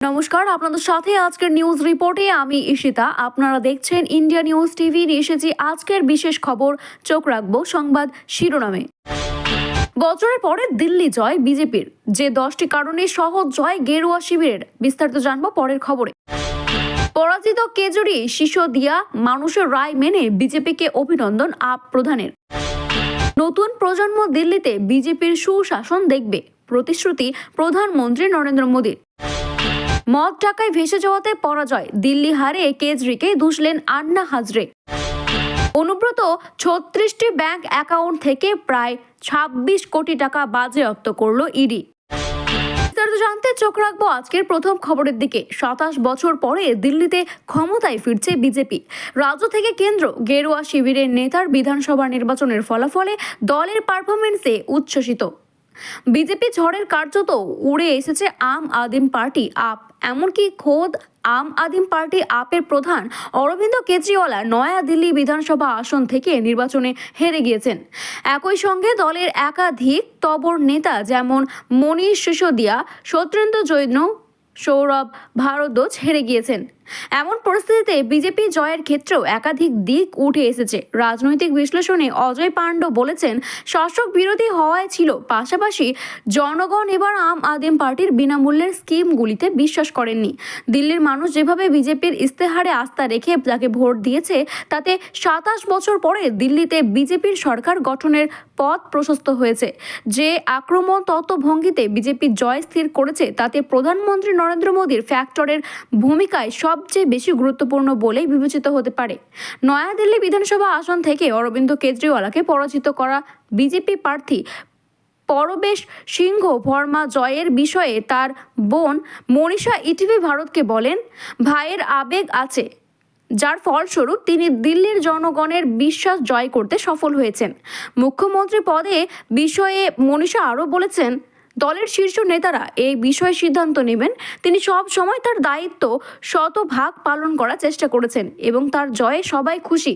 নমস্কার, আপনাদের সাথে আজকের নিউজ রিপোর্টে আমি ঈশিতা। আপনারা দেখছেন ইন্ডিয়া নিউজ টিভি। এসেছি আজকের বিশেষ খবর। চোখ রাখবো সংবাদ শিরোনামে। বছরের পরে দিল্লি জয় বিজেপির, যে 10টি কারণে সহজ জয় গেরুয়া শিবিরের। বিস্তারিত জানবো পরের খবরে। পরাজিত কেজরি সিসোদিয়া, মানুষের রায় মেনে বিজেপিকে অভিনন্দন আপ প্রধানের। নতুন প্রজন্ম দিল্লিতে বিজেপির সুশাসন দেখবে, প্রতিশ্রুতি প্রধানমন্ত্রী নরেন্দ্র মোদীর। মদ টাকায় ভেসে যাওয়াতে পরাজয়, দিল্লি হারে কেজরিকে দুষলেন আন্না হাজরে। অনুব্রত 36টি ব্যাংক অ্যাকাউন্ট থেকে প্রায় 26 কোটি টাকা বাজেয়াপ্ত করল ইডি। জানতে চোখ রাখবো আজকের প্রথম খবরের দিকে। 27 বছর পরে দিল্লিতে ক্ষমতায় ফিরছে বিজেপি। রাজ্য থেকে কেন্দ্র, গেরুয়া শিবিরের নেতার বিধানসভা নির্বাচনের ফলাফলে দলের পারফরমেন্সে উচ্ছ্বসিত। বিজেপি ঝড়ের কার্যত উড়ে এসেছে আম আদমি পার্টি আপ। এমনকি খোদ আম আদমি পার্টি আপের প্রধান অরবিন্দ কেজরিওয়াল নয়া দিল্লি বিধানসভা আসন থেকে নির্বাচনে হেরে গিয়েছেন। একই সঙ্গে দলের একাধিক তবর নেতা যেমন মনীষ সিসোদিয়া, সত্যেন্দ্র জৈন, সৌরভ ভারদ্বাজ হেরে গিয়েছেন। এমন পরিস্থিতিতে বিজেপি জয়ের ক্ষেত্রেও একাধিক দিক উঠে এসেছে। রাজনৈতিক বিশ্লেষণে অজয় পাণ্ড্য বলেছেন, শাসক বিরোধী হওয়ায় ছিল, পাশাপাশি জনগণ এবার আম আদমি পার্টির বিনামূল্যের স্কিমগুলিতে বিশ্বাস করেননি। দিল্লির মানুষ যেভাবে বিজেপির ইস্তেহারে আস্থা রেখে তাকে ভোট দিয়েছে, তাতে 27 বছর পরে দিল্লিতে বিজেপির সরকার গঠনের পথ প্রশস্ত হয়েছে। যে আক্রমণ তত্ত্বভঙ্গিতে বিজেপি জয় স্থির করেছে, তাতে প্রধানমন্ত্রী নরেন্দ্র মোদীর ফ্যাক্টরের ভূমিকায় সবচেয়ে বেশি গুরুত্বপূর্ণ বলেই বিবেচিত হতে পারে। নয়াদিল্লি বিধানসভা আসন থেকে অরবিন্দ কেজরিওয়ালকে পরাজিত করা বিজেপি প্রার্থী পরবেশ সিংহ বর্মা জয়ের বিষয়ে তার বোন মনীষা ইটিভি ভারতকে বলেন, ভাইয়ের আবেগ আছে, যার ফলস্বরূপ তিনি দিল্লির জনগণের বিশ্বাস জয় করতে সফল হয়েছেন। মুখ্যমন্ত্রী পদে বিষয়ে মনীষা আরও বলেছেন, দলের শীর্ষ নেতারা এই বিষয়ে সিদ্ধান্ত নেবেন। তিনি সব সময় তার দায়িত্ব শতভাগ পালন করার চেষ্টা করেছেন এবং তার জয়ে সবাই খুশি।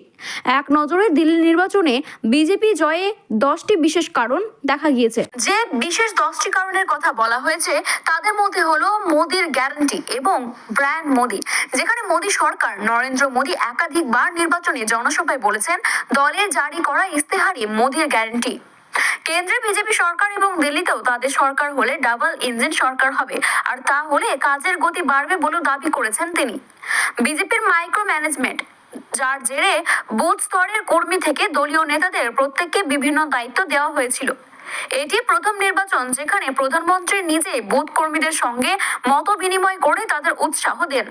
এক নজরে দিল্লি নির্বাচনে বিজেপি জয়ে 10টি বিশেষ কারণ দেখা গিয়েছে। যে বিশেষ 10টি কারণের কথা বলা হয়েছে, তাদের মধ্যে হলো মোদির গ্যারান্টি এবং ব্র্যান্ড মোদি। যেখানে মোদি সরকার, নরেন্দ্র মোদি একাধিকবার নির্বাচনে জনসভায় বলেছেন, দলের জারি করা ইস্তেহারে মোদির গ্যারান্টি। কেন্দ্রে বিজেপি সরকার এবং দিল্লিতেও তাদের সরকার হলে ডাবল ইঞ্জিন সরকার হবে, আর তা হলে কাজের গতি বাড়বে বলেও দাবি করেছেন তিনি। বিজেপির মাইক্রো ম্যানেজমেন্ট, যার জেরে বুথ স্তরের কর্মী থেকে দলীয় নেতাদের প্রত্যেককে বিভিন্ন দায়িত্ব দেওয়া হয়েছিল। এটি প্রথম নির্বাচন যেখানে প্রধানমন্ত্রী নিজে বুথ কর্মীদের সঙ্গে মত বিনিময় করে তাদের উৎসাহ দেন।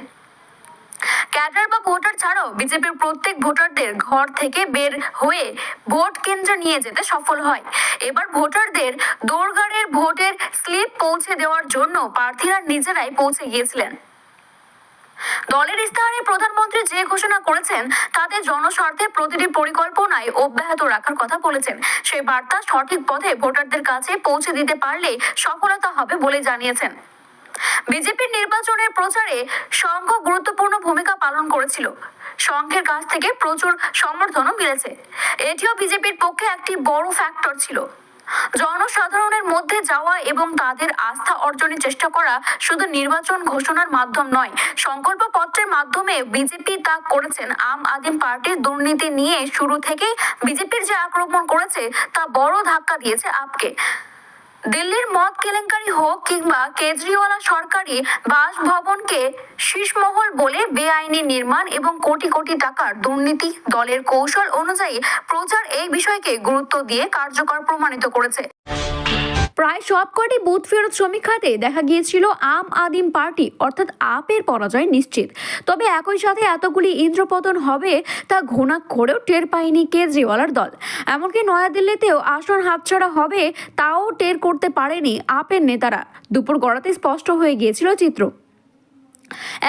ক্যাডার বা ভোটার ছাড়াও বিজেপির প্রত্যেক ভোটারদের ঘর থেকে বের হয়ে ভোট কেন্দ্রে নিয়ে যেতে সফল হয়। এবার ভোটারদের দোরগোড়ায় ভোটের স্লিপ পৌঁছে দেওয়ার জন্য প্রার্থীরা নিজেরাই পৌঁছে গিয়েছিলেন। দলের ইস্তেহারে প্রধানমন্ত্রী যে ঘোষণা করেছেন, তাতে জনস্বার্থে প্রতিটি পরিকল্পনায় অব্যাহত রাখার কথা বলেছেন। সেই বার্তা সঠিক পথে ভোটারদের কাছে পৌঁছে দিতে পারলে সফলতা হবে বলে জানিয়েছেন। বিজেপির নির্বাচনের প্রচারে সংঘ গুরুত্বপূর্ণ ভূমিকা পালন করেছিল। সংঘের কাছ থেকে প্রচুর সমর্থনও মিলেছে। এটিও বিজেপির পক্ষে একটি বড় ফ্যাক্টর ছিল। জনসাধারণের মধ্যে যাওয়া এবং তাদের আস্থা অর্জনের চেষ্টা করা শুধু নির্বাচন ঘোষণার মাধ্যম নয়, সংকল্প পত্রের মাধ্যমে বিজেপি তা করেছেন। আম আদমি পার্টির দুর্নীতি নিয়ে শুরু থেকেই বিজেপির যে আক্রমণ করেছে, তা বড় ধাক্কা দিয়েছে আপকে। দিল্লির মদ কেলেঙ্কারি হোক কিংবা কেজরিওয়াল সরকারি বাসভবনকে শীষমহল বলে বেআইনি নির্মাণ এবং কোটি কোটি টাকার দুর্নীতি, দলের কৌশল অনুযায়ী প্রচার এই বিষয়কে গুরুত্ব দিয়ে কার্যকর প্রমাণিত করেছে। প্রায় সবকটি বুথ ফেরত সমীক্ষাতে দেখা গিয়েছিল আম আদমি পার্টি অর্থাৎ আপের পরাজয় নিশ্চিত। তবে একই সাথে এতগুলি ইন্দ্রপতন হবে তা ঘুণাক্ষরেও টের পায়নি কেজরিওয়ালের দল। এমনকি নয়াদিল্লিতেও আসন হাতছাড়া হবে তাও টের করতে পারেনি আপের নেতারা। দুপুর গড়াতে স্পষ্ট হয়ে গিয়েছিল চিত্র।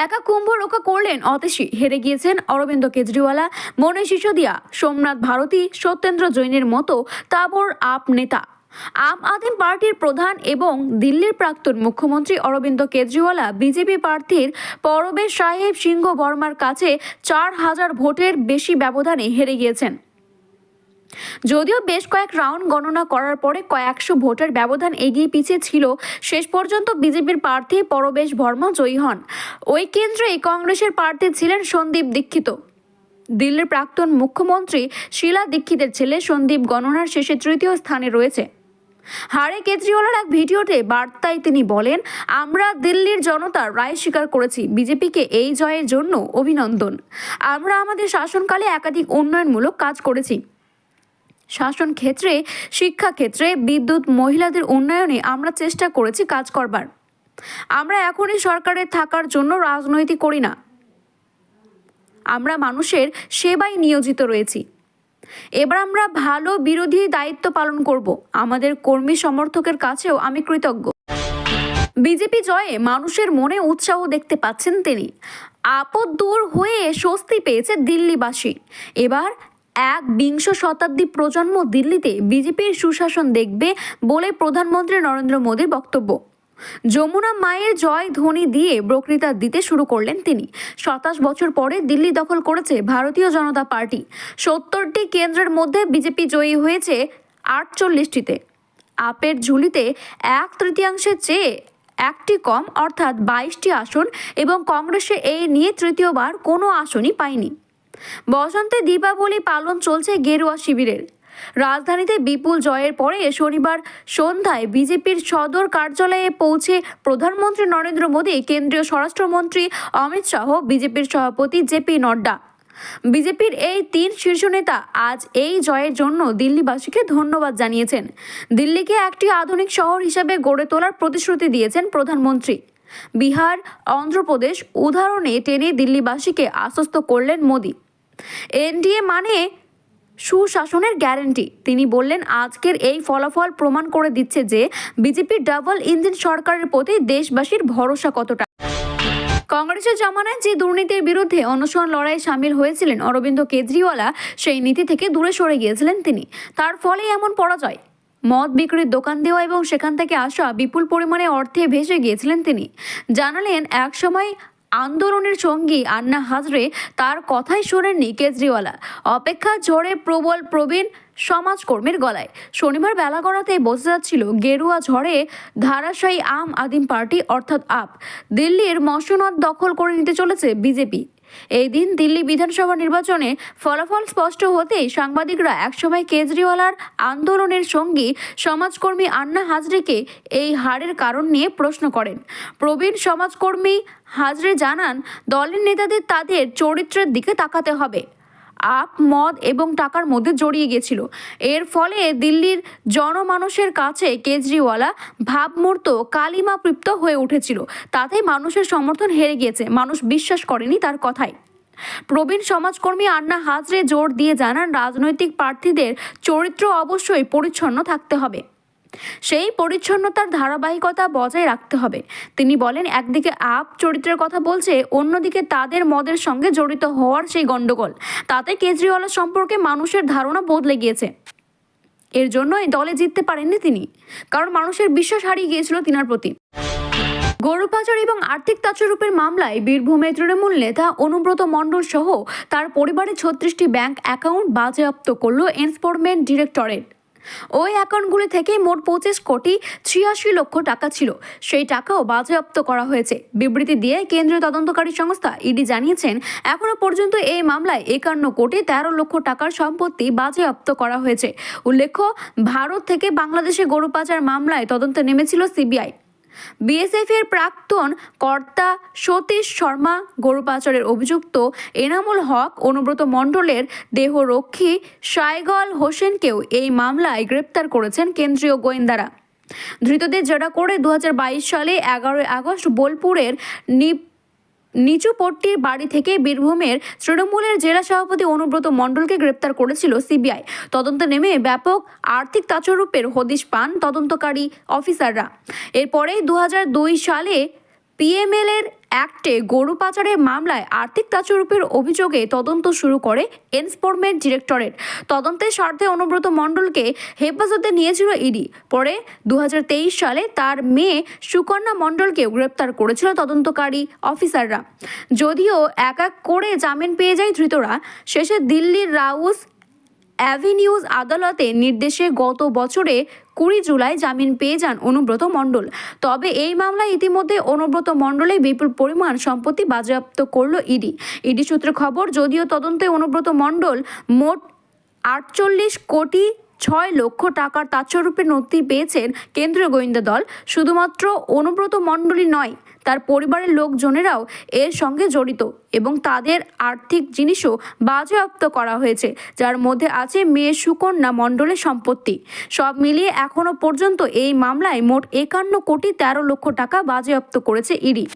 একা কুম্ভ রক্ষা করলেন অতেশী, হেরে গিয়েছেন অরবিন্দ কেজরিওয়াল, মনীষ সিসোদিয়া, সোমনাথ ভারতী, সত্যেন্দ্র জৈনের মতো তাবড় আপ নেতা। আম আদমি পার্টির প্রধান এবং দিল্লির প্রাক্তন মুখ্যমন্ত্রী অরবিন্দ কেজরিওয়াল বিজেপি প্রার্থীর পরবেশ সাহেব সিংহ বর্মার কাছে 4000 ভোটের বেশি ব্যবধানে হেরে গিয়েছেন। যদিও বেশ কয়েক রাউন্ড গণনা করার পরে কয়েকশো ভোটের ব্যবধান এগিয়ে পিছিয়ে ছিল, শেষ পর্যন্ত বিজেপির প্রার্থী পরবেশ বর্মা জয়ী হন। ওই কেন্দ্রে কংগ্রেসের প্রার্থী ছিলেন সন্দীপ দীক্ষিত। দিল্লির প্রাক্তন মুখ্যমন্ত্রী শীলা দীক্ষিতের ছেলে সন্দীপ গণনার শেষে তৃতীয় স্থানে রয়েছে। হারে কেজরিওয়ালের এক ভিডিওতে বার্তায় তিনি বলেন, আমরা দিল্লির জনতার রায় স্বীকার করেছি, বিজেপিকে এই জয়ের জন্য অভিনন্দন। আমরা আমাদের শাসনকালে একাধিক উন্নয়নমূলক কাজ করেছি। শাসন ক্ষেত্রে, শিক্ষা ক্ষেত্রে, বিদ্যুৎ, মহিলাদের উন্নয়নে আমরা চেষ্টা করেছি কাজ করবার। আমরা এখনই সরকারে থাকার জন্য রাজনৈতিক করি না, আমরা মানুষের সেবায় নিয়োজিত রয়েছি। এবার আমরা ভালো বিরোধী দায়িত্ব পালন করব। আমাদের কর্মী সমর্থকের কাছেও আমি কৃতজ্ঞ। বিজেপি জয়ে মানুষের মনে উৎসাহ দেখতে পাচ্ছেন তিনি। আপদ দূর হয়ে স্বস্তি পেয়েছে দিল্লিবাসী। এবার বিংশ শতাব্দী প্রজন্ম দিল্লিতে বিজেপির সুশাসন দেখবে বলে প্রধানমন্ত্রী নরেন্দ্র মোদীর বক্তব্য। যমুনা মায়ের জয় ধ্বনি দিয়ে বক্তৃতা দিতে শুরু করলেন তিনি। 27 বছর পরে দিল্লি দখল করেছে ভারতীয় জনতা পার্টি। 70টি কেন্দ্রের মধ্যে বিজেপি জয়ী হয়েছে 48টিতে। আপের ঝুলিতে 1/3 চেয়ে একটি কম, অর্থাৎ 22টি আসন, এবং কংগ্রেসে এই নিয়ে তৃতীয়বার কোনো আসনই পায়নি। বসন্তে দীপাবলি পালন চলছে গেরুয়া শিবিরের। রাজধানীতে বিপুল জয়ের পরে শনিবার সন্ধ্যায় বিজেপির সদর কার্যালয়ে পৌঁছে প্রধানমন্ত্রী নরেন্দ্র মোদী, কেন্দ্রীয় স্বরাষ্ট্রমন্ত্রী অমিত শাহ, বিজেপির সভাপতি জেপি নড্ডা। বিজেপির এই 3 শীর্ষ নেতা আজ এই জয়ের জন্য দিল্লিবাসীকে ধন্যবাদ জানিয়েছেন। দিল্লিকে একটি আধুনিক শহর হিসেবে গড়ে তোলার প্রতিশ্রুতি দিয়েছেন প্রধানমন্ত্রী। বিহার, অন্ধ্রপ্রদেশ উদাহরণে টেনে দিল্লিবাসীকে আশ্বস্ত করলেন মোদী। এনডিএ মানে সুশাসনের গ্যারান্টি। তিনি বললেন, আজকের এই ফলাফল প্রমাণ করে দিচ্ছে যে বিজেপির ডাবল ইঞ্জিন সরকারের প্রতি দেশবাসীর ভরসা কতটা। কংগ্রেসের জামানায় যে দুর্নীতির বিরুদ্ধে অনশন লড়াইয়ে সামিল হয়েছিলেন অরবিন্দ কেজরিওয়ালা, সেই নীতি থেকে দূরে সরে গিয়েছিলেন তিনি। তার ফলে এমন পরাজয়। মদ বিক্রির দোকান দেওয়া এবং সেখান থেকে আসা বিপুল পরিমাণে অর্থে ভেসে গিয়েছিলেন তিনি। জানালেন, একসময় আন্দোলনের সঙ্গী আন্না হাজরে তার কথাই শোনেননি কেজরিওয়ালা। অপেক্ষা ঝরে প্রবল প্রবীণ সমাজকর্মীর গলায়। শনিবার বেলা গড়াতেই বোঝা যাচ্ছিল গেরুয়া ঝড়ে ধারাশায়ী আম আদমি পার্টি অর্থাৎ আপ দিল্লির মসনদ দখল করে নিতে চলেছে বিজেপি। এই দিন দিল্লি বিধানসভা নির্বাচনে ফলাফল স্পষ্ট হতেই সাংবাদিকরা একসময় কেজরিওয়ালার আন্দোলনের সঙ্গী সমাজকর্মী আন্না হাজরেকে এই হারের কারণ নিয়ে প্রশ্ন করেন। প্রবীণ সমাজকর্মী হাজরে জানান, দলের নেতাদের তাদের চরিত্রের দিকে তাকাতে হবে। আপ মদ এবং টাকার মধ্যে জড়িয়ে গেছিল। এর ফলে দিল্লির জনমানুষের কাছে কেজরিওয়ালা ভাবমূর্ত কালিমাপ্রিপ্ত হয়ে উঠেছিল। তাতে মানুষের সমর্থন হেরে গিয়েছে। মানুষ বিশ্বাস করেনি তার কথায়। প্রবীণ সমাজকর্মী আন্না হাজরে জোর দিয়ে জানান, রাজনৈতিক প্রার্থীদের চরিত্র অবশ্যই পরিচ্ছন্ন থাকতে হবে। সেই পরিচ্ছন্নতার ধারাবাহিকতা বজায় রাখতে হবে। তিনি বলেন, একদিকে আপ চরিত্রের কথা বলছে, অন্যদিকে তাদের মদের সঙ্গে জড়িত হওয়ার সেই গন্ডগোল। তাতে কেজরিওয়ালা সম্পর্কে মানুষের ধারণা বদলে গিয়েছে। এর জন্যই দলে জিততে পারেননি তিনি, কারণ মানুষের বিশ্বাস হারিয়ে গিয়েছিল তিনার প্রতি। গরু পাচার এবং আর্থিক তাছরূপের মামলায় বীরভূমের তৃণমূল নেতা অনুব্রত মণ্ডল সহ তার পরিবারের 36টি ব্যাংক অ্যাকাউন্ট বাজেয়াপ্ত করল এনফোর্সমেন্ট ডিরেক্টরেট। ওই অ্যাকাউন্টগুলি থেকে মোট 25,86,00,000 টাকা ছিল। সেই টাকাও বাজেয়াপ্ত করা হয়েছে। বিবৃতি দিয়ে কেন্দ্রীয় তদন্তকারী সংস্থা ইডি জানিয়েছেন, এখনো পর্যন্ত এই মামলায় 51,13,00,000 টাকার সম্পত্তি বাজেয়াপ্ত করা হয়েছে। উল্লেখ্য, ভারত থেকে বাংলাদেশে গরু পাচার মামলায় তদন্তে নেমেছিল সিবিআই। বিএসএফ এর প্রাক্তন কর্তা সতীশ শর্মা, গরু পাচারের অভিযুক্ত এনামুল হক, অনুব্রত মণ্ডলের দেহরক্ষী সাইগল হোসেনকেও এই মামলায় গ্রেপ্তার করেছেন কেন্দ্রীয় গোয়েন্দারা। ধৃতদের জেরা করে 2022 সালে 11 আগস্ট বোলপুরের নিচুপট্টির বাড়ি থেকে বীরভূমের তৃণমূলের জেলা সভাপতি অনুব্রত মণ্ডলকে গ্রেপ্তার করেছিল সিবিআই। তদন্তে নেমে ব্যাপক আর্থিক তাছরূপের হদিশ পান তদন্তকারী অফিসাররা। এরপরেই 2002 সালে পিএমএল এর অ্যাক্টে গরু পাচারের মামলায় আর্থিক তাছরূপের অভিযোগে তদন্ত শুরু করে এনফোর্সমেন্ট ডিরেক্টরেট। তদন্তের স্বার্থে অনুব্রত মণ্ডলকে হেফাজতে নিয়েছিল ইডি। পরে 2023 সালে তার মেয়ে সুকন্যা মণ্ডলকেও গ্রেপ্তার করেছিল তদন্তকারী অফিসাররা। যদিও এক এক করে জামিন পেয়ে যায় ধৃতরা, শেষে দিল্লির রাউস অ্যাভিনিউজ আদালতের নির্দেশে গত বছরে 20 জুলাই জামিন পেয়ে যান অনুব্রত মণ্ডল। তবে এই মামলায় ইতিমধ্যে অনুব্রত মণ্ডলের বিপুল পরিমাণ সম্পত্তি বাজেয়াপ্ত করল ইডি সূত্রে খবর, যদিও তদন্তে অনুব্রত মণ্ডল মোট 48,06,00,000 টাকার তাচ্ছরূপের নথি পেয়েছেন কেন্দ্রীয় গোয়েন্দা দল। শুধুমাত্র অনুব্রত মণ্ডলই নয়, তার পরিবারের লোকজনেরাও এর সঙ্গে জড়িত এবং তাদের আর্থিক জিনিসও বাজেয়াপ্ত করা হয়েছে, যার মধ্যে আছে মেয়ে সুকন্যা মণ্ডলের সম্পত্তি। সব মিলিয়ে এখনো পর্যন্ত এই মামলায় মোট 51,13,00,000 টাকা বাজেয়াপ্ত করেছে ইডি।